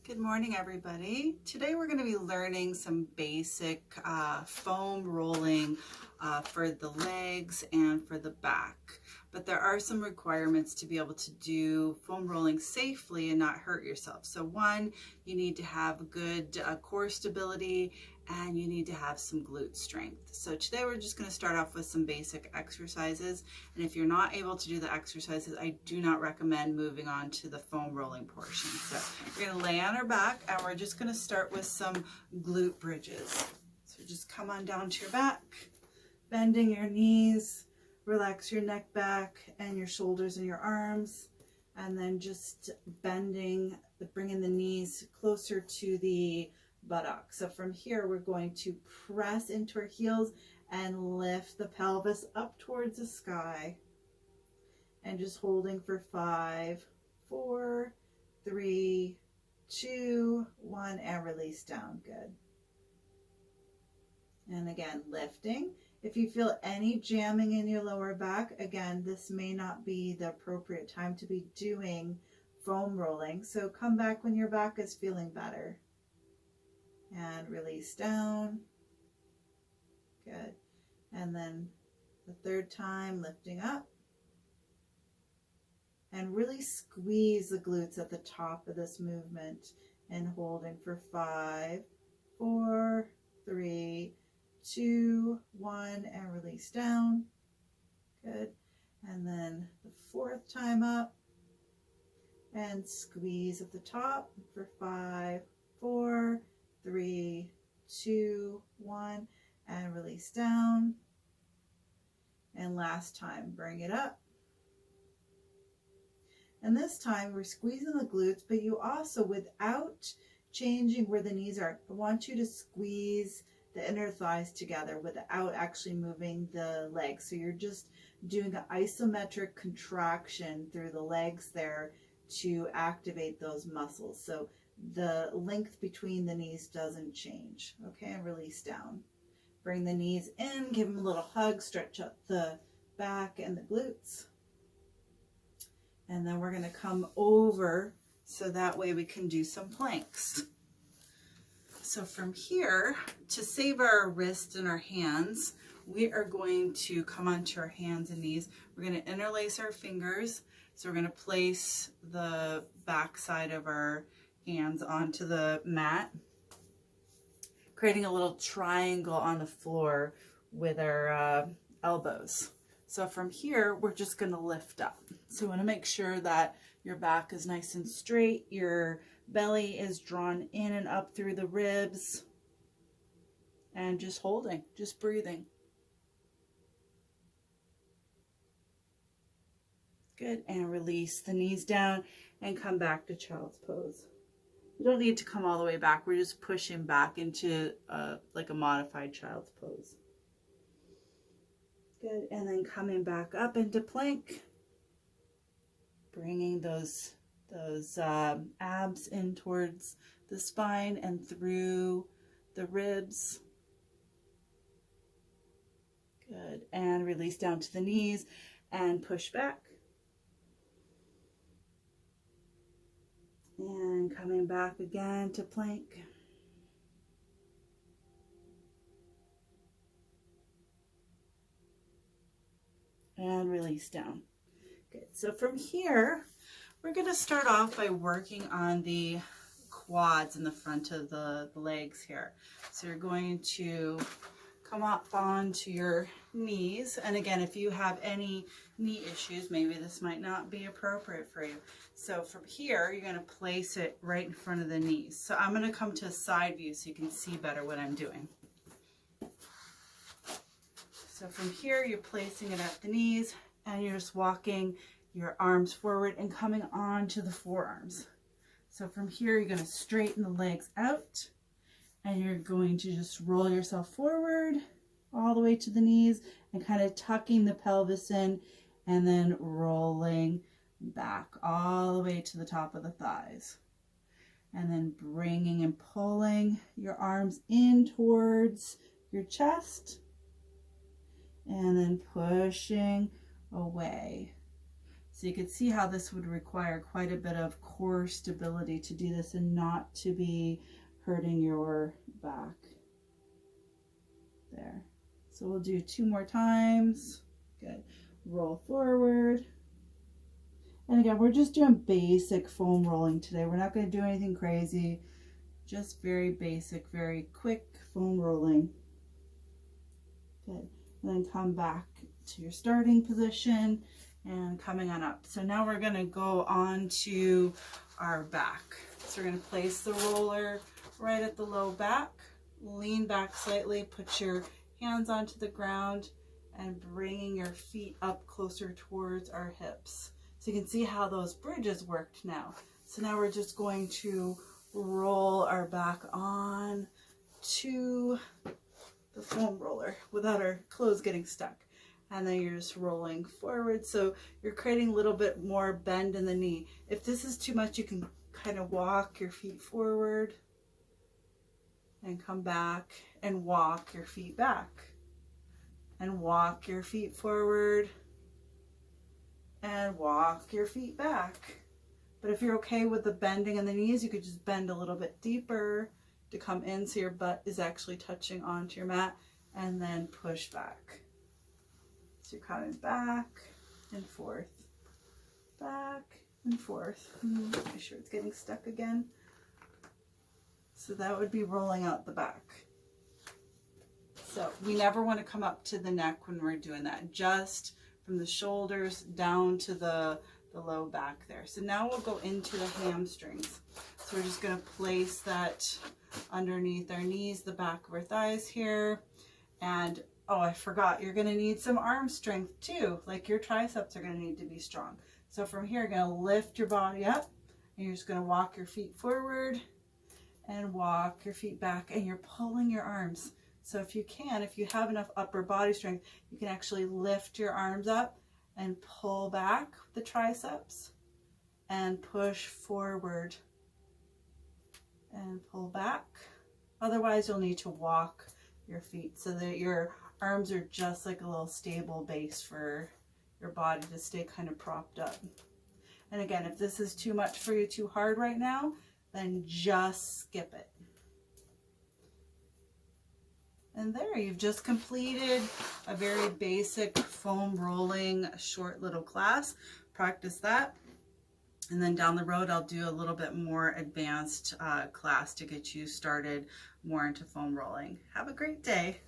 Good morning, everybody. Today we're going to be learning some basic foam rolling for the legs and for the back. But there are some requirements to be able to do foam rolling safely and not hurt yourself. So one, you need to have good core stability, and you need to have some glute strength. So today we're just going to start off with some basic exercises. And if you're not able to do the exercises, I do not recommend moving on to the foam rolling portion. So we're going to lay on our back, and we're just going to start with some glute bridges. So just come on down to your back, bending your knees, relax your neck back and your shoulders and your arms, and then just bending, bringing the knees closer to the buttock. So from here, we're going to press into our heels and lift the pelvis up towards the sky, and just holding for 5, 4, 3, 2, 1, and release down. Good. And again, lifting. If you feel any jamming in your lower back, again, this may not be the appropriate time to be doing foam rolling. So come back when your back is feeling better. And release down. Good. And then the third time, lifting up. And really squeeze the glutes at the top of this movement and holding for 5, 4, 3, 2, 1, and release down. Good. And then the fourth time up and squeeze at the top for 5, 4, 3, 2, 1, and release down. And last time, bring it up. And this time we're squeezing the glutes, but you also, without changing where the knees are, I want you to squeeze the inner thighs together without actually moving the legs. So you're just doing an isometric contraction through the legs there to activate those muscles. So the length between the knees doesn't change. Okay, and release down. Bring the knees in, give them a little hug, stretch out the back and the glutes. And then we're going to come over so that way we can do some planks. So from here, to save our wrists and our hands, we are going to come onto our hands and knees. We're going to interlace our fingers. So we're going to place the back side of our hands onto the mat, creating a little triangle on the floor with our elbows. So from here, we're just going to lift up. So you want to make sure that your back is nice and straight, your belly is drawn in and up through the ribs, and just holding, just breathing. Good, and release the knees down and come back to child's pose. You don't need to come all the way back. We're just pushing back into like a modified child's pose. Good, and then coming back up into plank, bringing those abs in towards the spine and through the ribs. Good, and release down to the knees and push back. And coming back again to plank. And release down. Good. So from here, we're going to start off by working on the quads in the front of the legs here. So you're going to come up onto your knees. And again, if you have any knee issues, maybe this might not be appropriate for you. So from here, you're going to place it right in front of the knees. So I'm going to come to a side view so you can see better what I'm doing. So from here, you're placing it at the knees, and you're just walking your arms forward and coming on to the forearms. So from here, you're going to straighten the legs out, and you're going to just roll yourself forward all the way to the knees and kind of tucking the pelvis in, and then rolling back all the way to the top of the thighs. And then bringing and pulling your arms in towards your chest, and then pushing away. So you could see how this would require quite a bit of core stability to do this and not to be hurting your back. There. So we'll do 2 more times. Good. Roll forward. And again, we're just doing basic foam rolling today. We're not going to do anything crazy. Just very basic, very quick foam rolling. Good. And then come back to your starting position and coming on up. So now we're going to go on to our back. So we're going to place the roller right at the low back. Lean back slightly, put your hands onto the ground and bringing your feet up closer towards our hips. So you can see how those bridges worked now. So now we're just going to roll our back on to the foam roller without our clothes getting stuck. And then you're just rolling forward. So you're creating a little bit more bend in the knee. If this is too much, you can kind of walk your feet forward and come back and walk your feet back and walk your feet forward and walk your feet back. But if you're okay with the bending in the knees, you could just bend a little bit deeper to come in so your butt is actually touching onto your mat, and then push back. So you're coming back and forth, back and forth. Make sure it's getting stuck again. So that would be rolling out the back. So we never want to come up to the neck when we're doing that, just from the shoulders down to the low back there. So now we'll go into the hamstrings. So we're just going to place that underneath our knees, the back of our thighs here. And oh, I forgot, you're going to need some arm strength too. Like your triceps are going to need to be strong. So from here, you're going to lift your body up and you're just going to walk your feet forward and walk your feet back, and you're pulling your arms. So if you can, if you have enough upper body strength, you can actually lift your arms up and pull back the triceps and push forward and pull back. Otherwise, you'll need to walk your feet so that your arms are just like a little stable base for your body to stay kind of propped up. And again, if this is too much for you, too hard right now, then just skip it. And there, you've just completed a very basic foam rolling short little class. Practice that. And then down the road, I'll do a little bit more advanced class to get you started more into foam rolling. Have a great day.